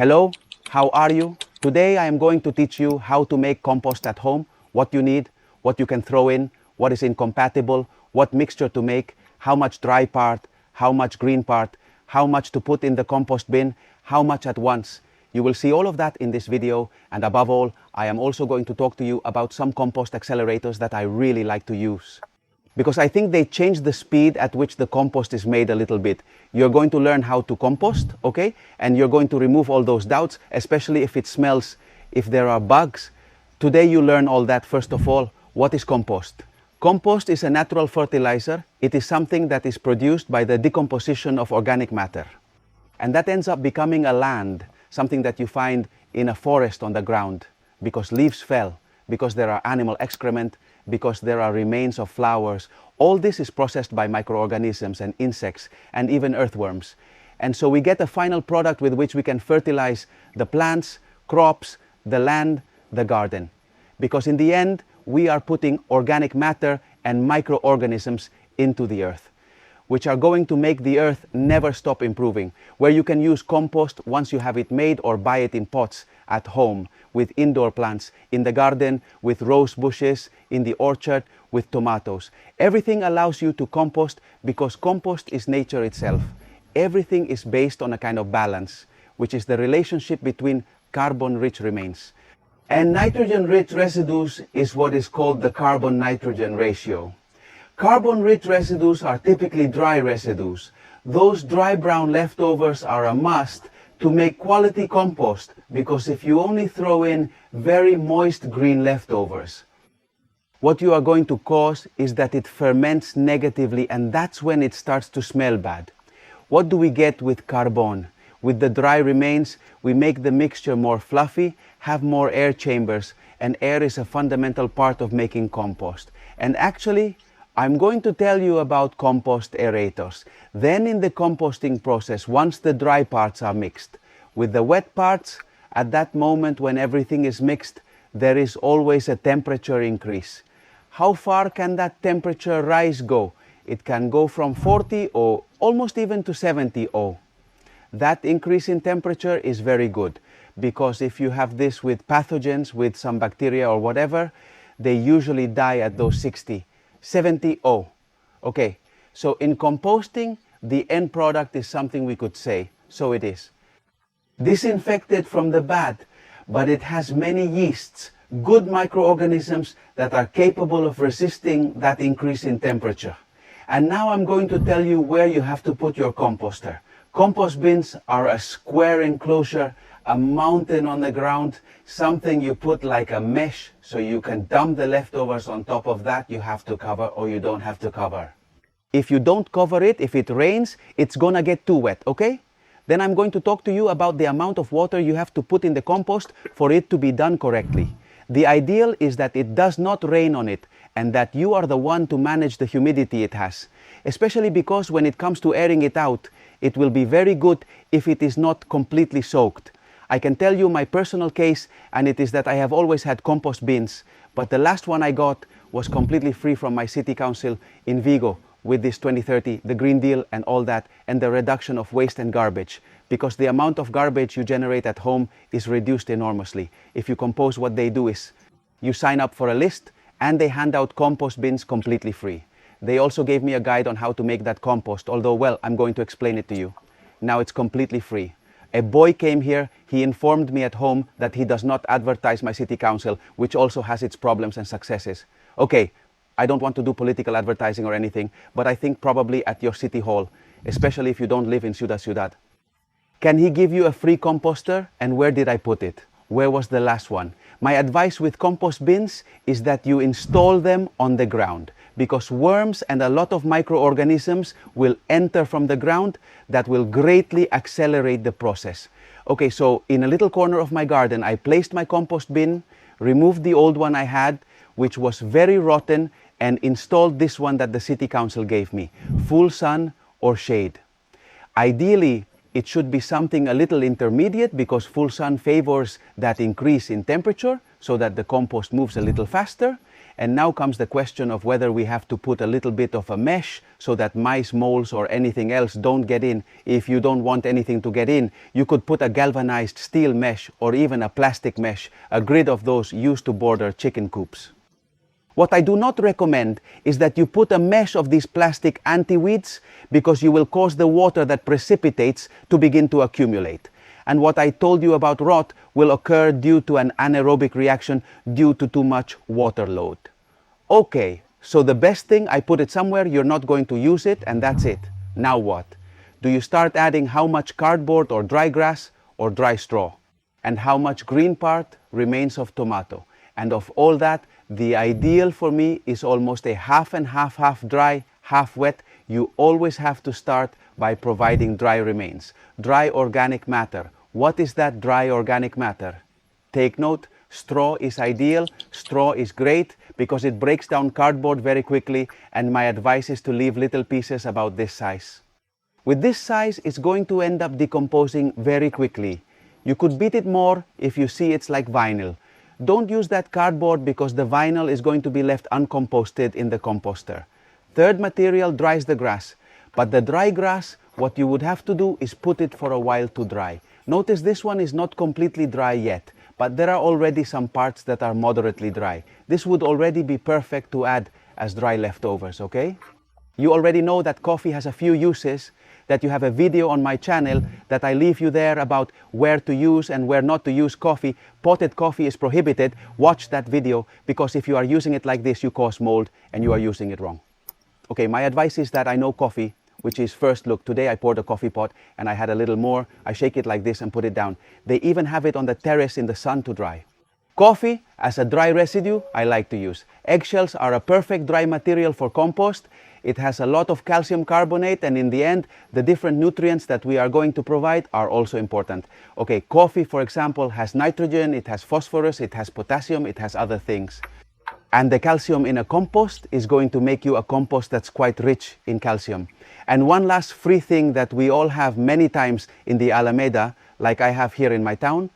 Hello, how are you? Today I am going to teach you how to make compost at home, what you need, what you can throw in, what is incompatible, what mixture to make, how much dry part, how much green part, how much to put in the compost bin, how much at once. You will see all of that in this video, and above all, I am also going to talk to you about some compost accelerators that I really like to use. Because I think they change the speed at which the compost is made a little bit. You're going to learn how to compost, okay? And you're going to remove all those doubts, especially if it smells, if there are bugs. Today you learn all that. First of all, what is compost? Compost is a natural fertilizer. It is something that is produced by the decomposition of organic matter. And that ends up becoming a land, something that you find in a forest on the ground, because leaves fell, because there are animal excrement, because there are remains of flowers. All this is processed by microorganisms and insects and even earthworms. And so we get a final product with which we can fertilize the plants, crops, the land, the garden. Because in the end, we are putting organic matter and microorganisms into the earth, which are going to make the earth never stop improving. Where you can use compost once you have it made or buy it in pots at home, with indoor plants, in the garden, with rose bushes, in the orchard, with tomatoes. Everything allows you to compost because compost is nature itself. Everything is based on a kind of balance, which is the relationship between carbon-rich remains. And nitrogen-rich residues is what is called the carbon-nitrogen ratio. Carbon-rich residues are typically dry residues. Those dry brown leftovers are a must to make quality compost, because if you only throw in very moist green leftovers, what you are going to cause is that it ferments negatively, and that's when it starts to smell bad. What do we get with carbon? With the dry remains, we make the mixture more fluffy, have more air chambers, and air is a fundamental part of making compost. And actually, I'm going to tell you about compost aerators. Then in the composting process, once the dry parts are mixed with the wet parts, at that moment when everything is mixed, there is always a temperature increase. How far can that temperature rise go? It can go from 40 or almost even to 70 O. That increase in temperature is very good, because if you have this with pathogens, with some bacteria or whatever, they usually die at those 60, 70 O. Okay, so in composting, the end product is something we could say, so it is disinfected from the bad, but it has many yeasts, good microorganisms that are capable of resisting that increase in temperature. And now I'm going to tell you where you have to put your composter. Compost bins are a square enclosure, a mountain on the ground, something you put like a mesh so you can dump the leftovers on top of that. You have to cover, or you don't have to cover. If you don't cover it, if it rains, it's gonna get too wet, okay? Then I'm going to talk to you about the amount of water you have to put in the compost for it to be done correctly. The ideal is that it does not rain on it, and that you are the one to manage the humidity it has. Especially because when it comes to airing it out, it will be very good if it is not completely soaked. I can tell you my personal case, and it is that I have always had compost bins, but the last one I got was completely free from my city council in Vigo with this 2030, the Green Deal and all that, and the reduction of waste and garbage, because the amount of garbage you generate at home is reduced enormously. If you compose, what they do is you sign up for a list and they hand out compost bins completely free. They also gave me a guide on how to make that compost, although, well, I'm going to explain it to you. Now it's completely free. A boy came here, he informed me at home that he does not advertise my city council, which also has its problems and successes. Okay, I don't want to do political advertising or anything, but I think probably at your city hall, especially if you don't live in Ciudad. Can he give you a free composter? And where did I put it? Where was the last one? My advice with compost bins is that you install them on the ground, because worms and a lot of microorganisms will enter from the ground that will greatly accelerate the process. Okay, so in a little corner of my garden, I placed my compost bin, removed the old one I had, which was very rotten, and installed this one that the city council gave me, full sun or shade. Ideally, it should be something a little intermediate, because full sun favors that increase in temperature so that the compost moves a little faster. And now comes the question of whether we have to put a little bit of a mesh so that mice, moles, or anything else don't get in. If you don't want anything to get in, you could put a galvanized steel mesh or even a plastic mesh, a grid of those used to border chicken coops. What I do not recommend is that you put a mesh of these plastic anti-weeds, because you will cause the water that precipitates to begin to accumulate. And what I told you about rot will occur due to an anaerobic reaction due to too much water load. Okay, so the best thing, I put it somewhere, you're not going to use it, and that's it. Now what? Do you start adding how much cardboard or dry grass or dry straw? And how much green part remains of tomato? And of all that, the ideal for me is almost a half and half, half dry, half wet. You always have to start by providing dry remains. Dry organic matter. What is that dry organic matter? Take note, straw is ideal. Straw is great because it breaks down cardboard very quickly, and my advice is to leave little pieces about this size. With this size, it's going to end up decomposing very quickly. You could beat it more if you see it's like vinyl. Don't use that cardboard because the vinyl is going to be left uncomposted in the composter. Third material dries the grass. But the dry grass, what you would have to do is put it for a while to dry. Notice this one is not completely dry yet, but there are already some parts that are moderately dry. This would already be perfect to add as dry leftovers, okay? You already know that coffee has a few uses, that you have a video on my channel that I leave you there about where to use and where not to use coffee. Potted coffee is prohibited. Watch that video, because if you are using it like this, you cause mold and you are using it wrong. Okay, my advice is that I know coffee, which is first look. Today I poured a coffee pot and I had a little more. I shake it like this and put it down. They even have it on the terrace in the sun to dry. Coffee as a dry residue, I like to use. Eggshells are a perfect dry material for compost. It has a lot of calcium carbonate, and in the end, the different nutrients that we are going to provide are also important. Okay, coffee, for example, has nitrogen, it has phosphorus, it has potassium, it has other things. And the calcium in a compost is going to make you a compost that's quite rich in calcium. And one last free thing that we all have many times in the Alameda, like I have here in my town,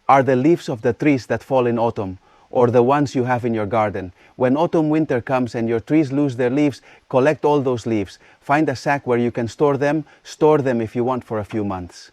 are the leaves of the trees that fall in autumn, or the ones you have in your garden. When autumn winter comes and your trees lose their leaves, collect all those leaves. Find a sack where you can store them if you want for a few months.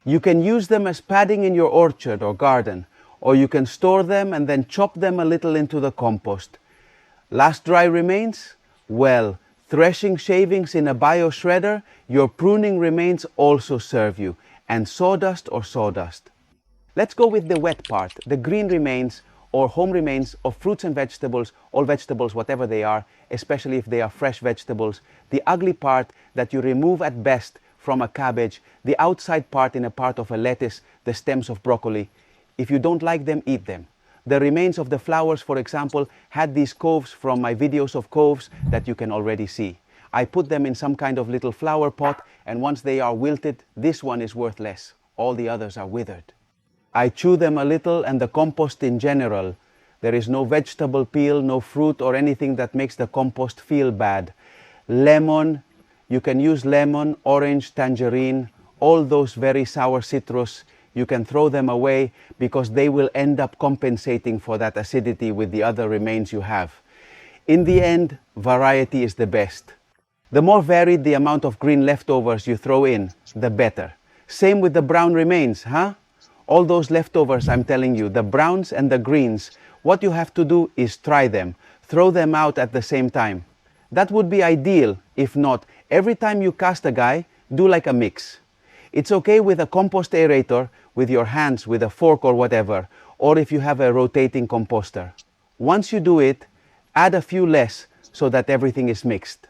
You can use them as padding in your orchard or garden, or you can store them and then chop them a little into the compost. Last dry remains? Well, threshing shavings in a bio shredder, your pruning remains also serve you, and sawdust or sawdust. Let's go with the wet part, the green remains or home remains of fruits and vegetables, all vegetables, whatever they are, especially if they are fresh vegetables. The ugly part that you remove at best from a cabbage, the outside part in a part of a lettuce, the stems of broccoli. If you don't like them, eat them. The remains of the flowers, for example, had these coves from my videos of coves that you can already see. I put them in some kind of little flower pot, and once they are wilted, this one is worth less. All the others are withered. I chew them a little, and the compost in general. There is no vegetable peel, no fruit or anything that makes the compost feel bad. Lemon, you can use lemon, orange, tangerine, all those very sour citrus. You can throw them away because they will end up compensating for that acidity with the other remains you have. In the end, variety is the best. The more varied the amount of green leftovers you throw in, the better. Same with the brown remains, huh? All those leftovers, I'm telling you, the browns and the greens, what you have to do is try them. Throw them out at the same time. That would be ideal. If not, every time you cast a guy, do like a mix. It's okay with a compost aerator, with your hands, with a fork or whatever, or if you have a rotating composter. Once you do it, add a few less so that everything is mixed.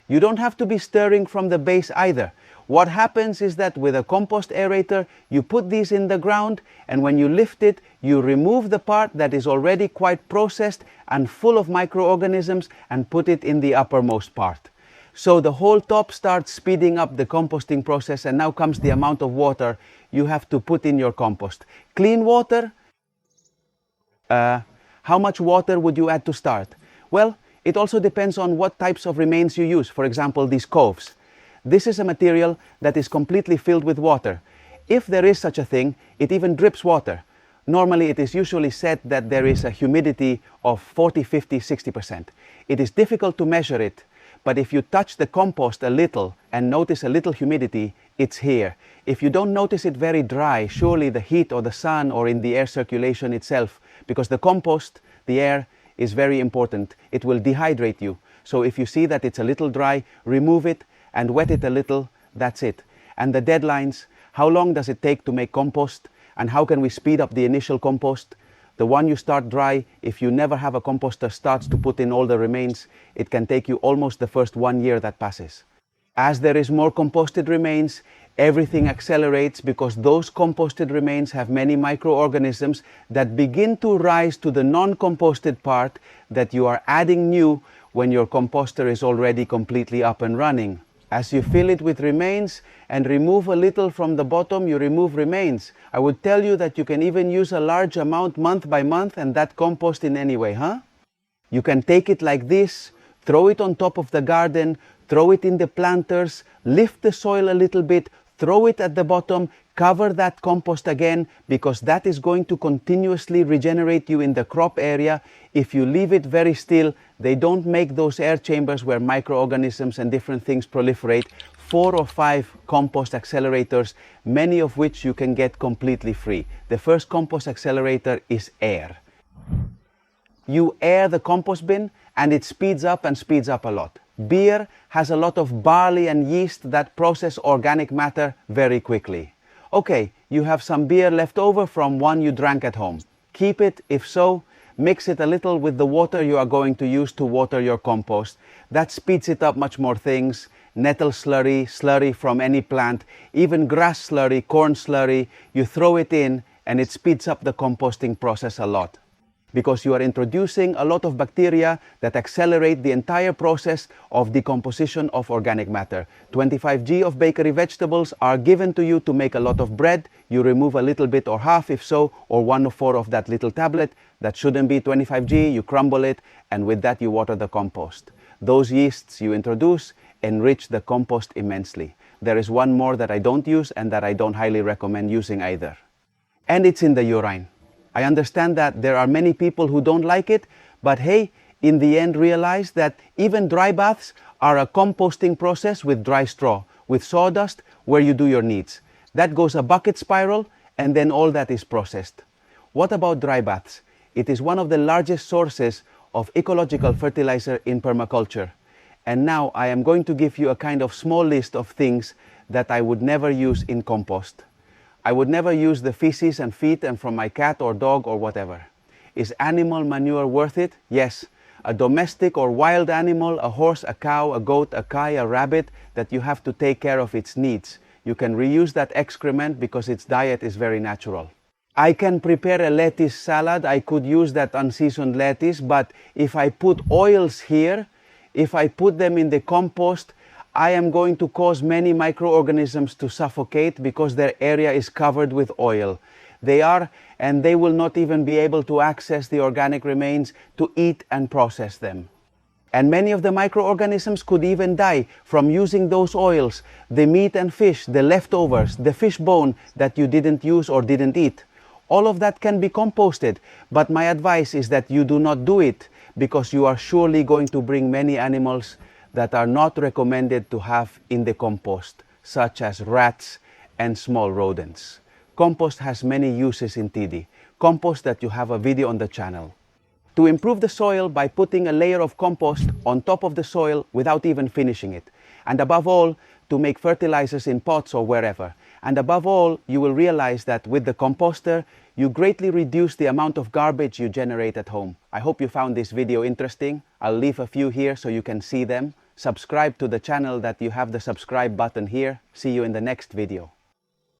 You don't have to be stirring from the base either. What happens is that with a compost aerator, you put these in the ground, and when you lift it, you remove the part that is already quite processed and full of microorganisms and put it in the uppermost part. So the whole top starts speeding up the composting process, and now comes the amount of water you have to put in your compost. Clean water? How much water would you add to start? Well, it also depends on what types of remains you use. For example, these coves. This is a material that is completely filled with water. If there is such a thing, it even drips water. Normally, it is usually said that there is a humidity of 40, 50, 60%. It is difficult to measure it, but if you touch the compost a little and notice a little humidity, it's here. If you don't notice it very dry, surely the heat or the sun or in the air circulation itself, because the compost, the air, is very important. It will dehydrate you. So if you see that it's a little dry, remove it and wet it a little, that's it. And the deadlines, how long does it take to make compost? And how can we speed up the initial compost? The one you start dry, if you never have a composter starts to put in all the remains, it can take you almost the first 1 year that passes. As there is more composted remains, everything accelerates because those composted remains have many microorganisms that begin to rise to the non-composted part that you are adding new when your composter is already completely up and running. As you fill it with remains and remove a little from the bottom, you remove remains. I would tell you that you can even use a large amount month by month and that compost in any way, huh? You can take it like this, throw it on top of the garden, throw it in the planters, lift the soil a little bit, throw it at the bottom, cover that compost again, because that is going to continuously regenerate you in the crop area. If you leave it very still, they don't make those air chambers where microorganisms and different things proliferate. 4 or 5 compost accelerators, many of which you can get completely free. The first compost accelerator is air. You air the compost bin and it speeds up a lot. Beer has a lot of barley and yeast that process organic matter very quickly. Okay, you have some beer left over from one you drank at home. Keep it, if so, mix it a little with the water you are going to use to water your compost. That speeds it up much more things. Nettle slurry, slurry from any plant, even grass slurry, corn slurry, you throw it in and it speeds up the composting process a lot. Because you are introducing a lot of bacteria that accelerate the entire process of decomposition of organic matter. 25G of bakery vegetables are given to you to make a lot of bread. You remove a little bit or half if so, or 1/4 of that little tablet. That shouldn't be 25G, you crumble it, and with that you water the compost. Those yeasts you introduce enrich the compost immensely. There is one more that I don't use and that I don't highly recommend using either. And it's in the urine. I understand that there are many people who don't like it, but hey, in the end realize that even dry baths are a composting process with dry straw, with sawdust where you do your needs. That goes a bucket spiral and then all that is processed. What about dry baths? It is one of the largest sources of ecological fertilizer in permaculture. And now I am going to give you a kind of small list of things that I would never use in compost. I would never use the feces and feet and from my cat or dog or whatever. Is animal manure worth it? Yes. A domestic or wild animal, a horse, a cow, a goat, a koi, a rabbit, that you have to take care of its needs. You can reuse that excrement because its diet is very natural. I can prepare a lettuce salad. I could use that unseasoned lettuce, but if I put oils here, if I put them in the compost, I am going to cause many microorganisms to suffocate because their area is covered with oil. They are, and they will not even be able to access the organic remains to eat and process them. And many of the microorganisms could even die from using those oils, the meat and fish, the leftovers, the fish bone that you didn't use or didn't eat. All of that can be composted, but my advice is that you do not do it because you are surely going to bring many animals that are not recommended to have in the compost, such as rats and small rodents. Compost has many uses in TD. Compost that you have a video on the channel. To improve the soil by putting a layer of compost on top of the soil without even finishing it. And above all, to make fertilizers in pots or wherever. And above all, you will realize that with the composter, you greatly reduce the amount of garbage you generate at home. I hope you found this video interesting. I'll leave a few here so you can see them. Subscribe to the channel that you have the subscribe button here. See you in the next video.